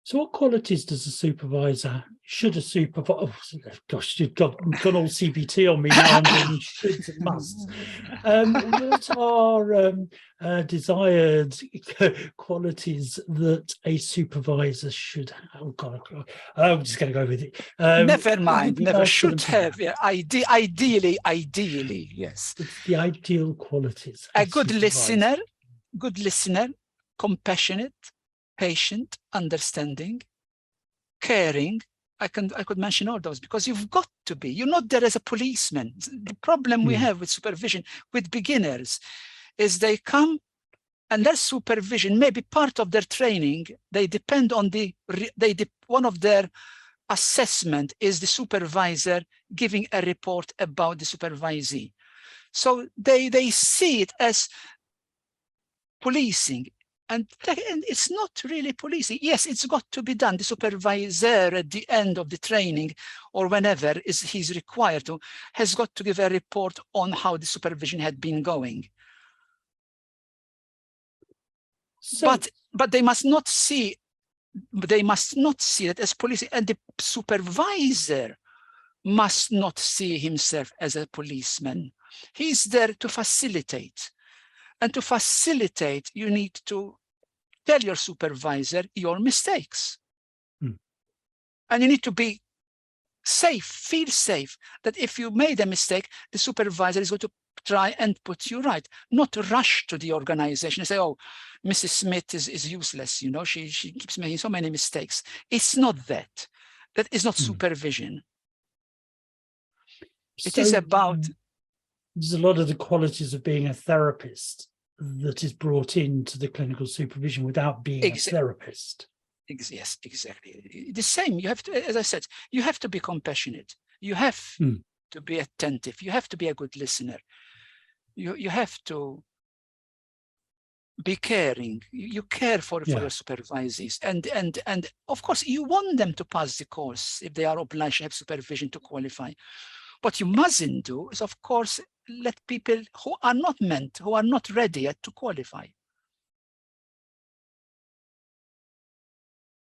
So what qualities does a supervisor, should a supervisor, oh, gosh, you've gone all CBT on me now, I'm doing shoulds and musts. What are desired qualities that a supervisor should have? Oh, God, I'm just going to go with it. Never mind, never nice should have. Yeah, ideally, yes. It's the ideal qualities. A good listener, compassionate, patient, understanding, caring. I could mention all those because you've got to be. You're not there as a policeman. The problem we have with supervision with beginners is they come and their supervision, maybe part of their training, they depend on one of their assessment is the supervisor giving a report about the supervisee. So they see it as policing. And it's not really policing. Yes, it's got to be done. The supervisor at the end of the training or whenever he's required to, has got to give a report on how the supervision had been going. So, but they must not see it as policing, and the supervisor must not see himself as a policeman. He's there to facilitate. And to facilitate, you need to tell your supervisor your mistakes. And you need to be safe, feel safe, that if you made a mistake, the supervisor is going to try and put you right, not rush to the organization and say, oh, Mrs. Smith is useless, you know, she keeps making so many mistakes. It's not that. That is not supervision. It is about... There's a lot of the qualities of being a therapist that is brought into the clinical supervision without being a therapist. Yes, exactly. The same, you have to, as I said, you have to be compassionate. You have to be attentive. You have to be a good listener. You have to be caring. You care for your supervisees. And of course, you want them to pass the course if they are obliged to have supervision to qualify. What you mustn't do is, of course, let people who are not ready yet to qualify.